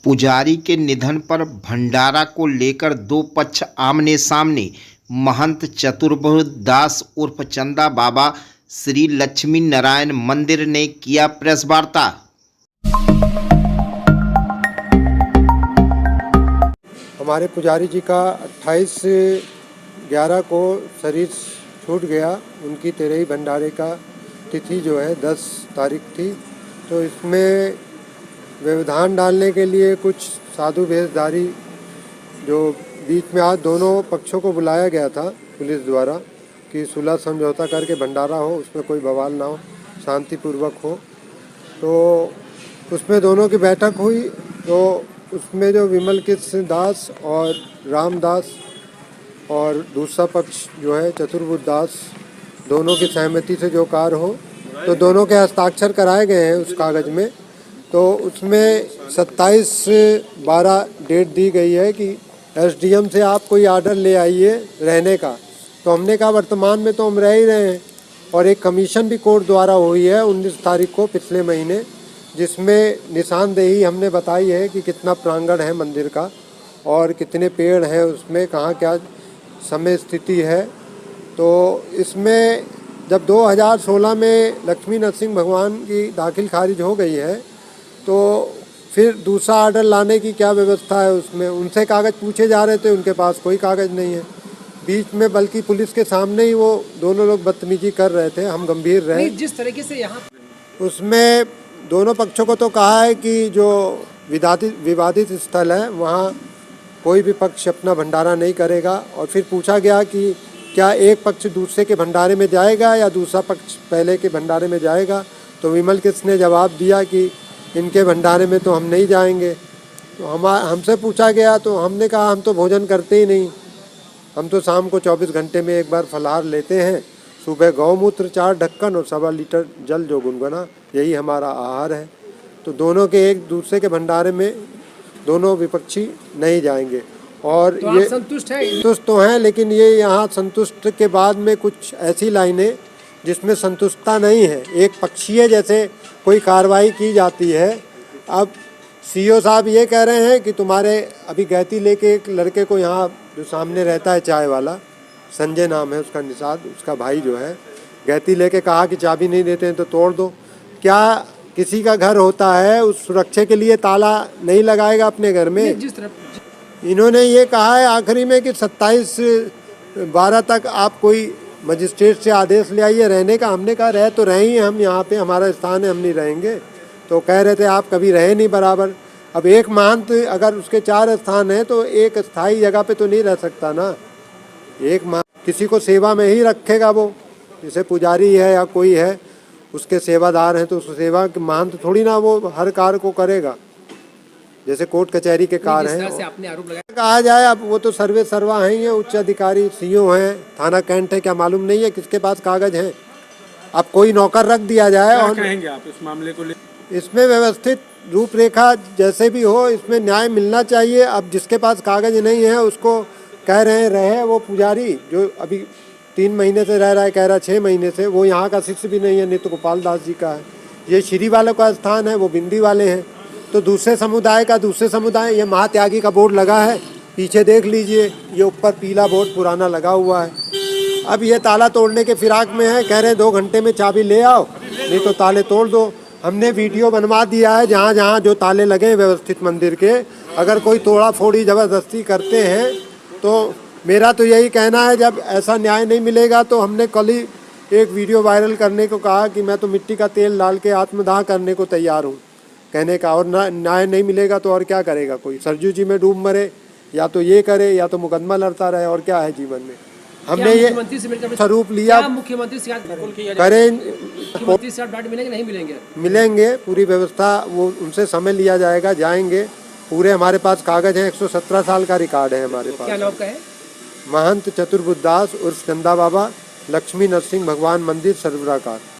पुजारी के निधन पर भंडारा को लेकर दो पक्ष आमने सामने। महंत चतुर्बुद्ध दास उर्फ चंदा बाबा श्री लक्ष्मी नारायण मंदिर ने किया प्रेस वार्ता। हमारे पुजारी जी का 28/11 को शरीर छूट गया। उनकी तेरही भंडारे का तिथि जो है 10 तारीख थी। तो इसमें व्यवधान डालने के लिए कुछ साधु वेशधारी जो बीच में आज दोनों पक्षों को बुलाया गया था पुलिस द्वारा कि सुलह समझौता करके भंडारा हो, उसमें कोई बवाल ना हो, शांतिपूर्वक हो। तो उसमें दोनों की बैठक हुई। तो उसमें जो विमल कृष्ण दास और रामदास और दूसरा पक्ष जो है चतुर्बुद्ध दास, दोनों की सहमति से जो कार्य हो, तो दोनों के हस्ताक्षर कराए गए हैं उस कागज़ में। तो उसमें 27/12 डेट दी गई है कि एसडीएम से आप कोई आर्डर ले आइए रहने का। तो हमने कहा वर्तमान में तो हम रह ही रहे हैं, और एक कमीशन भी कोर्ट द्वारा हुई है 19 तारीख को पिछले महीने, जिसमें निशानदेही हमने बताई है कि कितना प्रांगण है मंदिर का और कितने पेड़ हैं उसमें, कहाँ क्या समय स्थिति है। तो इसमें जब 2016 में लक्ष्मी नरसिंह भगवान की दाखिल खारिज हो गई है, तो फिर दूसरा आर्डर लाने की क्या व्यवस्था है उसमें। उनसे कागज़ पूछे जा रहे थे, उनके पास कोई कागज़ नहीं है। बीच में बल्कि पुलिस के सामने ही वो दोनों लोग बदतमीजी कर रहे थे, हम गंभीर रहे। जिस तरीके से यहाँ उसमें दोनों पक्षों को तो कहा है कि जो विवादित स्थल है वहाँ कोई भी पक्ष अपना भंडारा नहीं करेगा। और फिर पूछा गया कि क्या एक पक्ष दूसरे के भंडारे में जाएगा या दूसरा पक्ष पहले के भंडारे में जाएगा। तो विमल कृष्ण ने जवाब दिया कि इनके भंडारे में तो हम नहीं जाएंगे। तो हमसे पूछा गया तो हमने कहा हम तो भोजन करते ही नहीं, हम तो शाम को 24 घंटे में एक बार फलाहार लेते हैं। सुबह गौमूत्र 4 ढक्कन और 1.25 लीटर जल जो गुनगुना, यही हमारा आहार है। तो दोनों के एक दूसरे के भंडारे में दोनों विपक्षी नहीं जाएंगे। और तो ये संतुष्ट है? संतुष्ट तो हैं, लेकिन ये यहाँ संतुष्ट के बाद में कुछ ऐसी लाइनें जिसमें संतुष्टता नहीं है, एक पक्षीय जैसे कोई कार्रवाई की जाती है। अब सीओ साहब ये कह रहे हैं कि तुम्हारे अभी गैती लेके एक लड़के को यहाँ जो सामने रहता है चाय वाला, संजय नाम है उसका, निषाद उसका भाई जो है, गैती लेके कहा कि चाबी नहीं देते हैं तो तोड़ दो। क्या किसी का घर होता है उस सुरक्षा के लिए ताला नहीं लगाएगा अपने घर में? जिस तरफ इन्होंने ये कहा है आखिरी में कि 27/12 तक आप कोई मजिस्ट्रेट से आदेश ले आइए रहने का। हमने कहा रह तो रहे ही हम यहाँ पे, हमारा स्थान है, हम नहीं रहेंगे। तो कह रहे थे आप कभी रहे नहीं बराबर। अब एक महंत अगर उसके 4 स्थान हैं तो एक स्थायी जगह पे तो नहीं रह सकता ना। एक महंत किसी को सेवा में ही रखेगा, वो जैसे पुजारी है या कोई है उसके सेवादार हैं, तो उस सेवा के महंत थोड़ी ना वो हर कार्य को करेगा, जैसे कोर्ट कचहरी के कार्य हैं। आपने आरोप लगाया, कहा जाए अब वो तो सर्वे सर्वा हैं, ये उच्च अधिकारी सीओ हैं, थाना कैंट है, क्या मालूम नहीं है किसके पास कागज हैं। अब कोई नौकर रख दिया जाए। और कहेंगे आप इस मामले को इसमें व्यवस्थित रूपरेखा जैसे भी हो, इसमें न्याय मिलना चाहिए। अब जिसके पास कागज नहीं है उसको कह रहे रहे, वो पुजारी जो अभी 3 महीने से रह रहा है, कह रहा 6 महीने से, वो यहाँ का शिष्य भी नहीं है, नित्य गोपाल दास जी का है। ये श्री वालों का स्थान है, वो बिंदी वाले हैं। तो दूसरे समुदाय का दूसरे समुदाय, ये महात्यागी का बोर्ड लगा है, पीछे देख लीजिए, ये ऊपर पीला बोर्ड पुराना लगा हुआ है। अब ये ताला तोड़ने के फिराक में है, कह रहे 2 घंटे में चाबी ले आओ, नहीं तो ताले तोड़ दो। हमने वीडियो बनवा दिया है जहाँ जहाँ जो ताले लगे हैं व्यवस्थित मंदिर के। अगर कोई तोड़ा फोड़ी ज़बरदस्ती करते हैं तो मेरा तो यही कहना है, जब ऐसा न्याय नहीं मिलेगा तो हमने कल ही एक वीडियो वायरल करने को कहा कि मैं तो मिट्टी का तेल डाल के आत्मदाह करने को तैयार हूँ कहने का। और न्याय नहीं मिलेगा तो और क्या करेगा कोई? सरजू जी में डूब मरे, या तो ये करे या तो मुकदमा लड़ता रहे, और क्या है जीवन में। हमने ये स्वरूप लिया, मुख्यमंत्री से करें, मिलेंगे नहीं मिलेंगे? मिलेंगे, पूरी व्यवस्था वो उनसे समय लिया जाएगा, जाएंगे। पूरे हमारे पास कागज हैं, 117 साल का रिकॉर्ड है हमारे पास। क्या नाम का है? महंत चतुर्बुद्ध दास उर्फ चंदा बाबा, लक्ष्मी नरसिंह भगवान मंदिर, सरबराकार।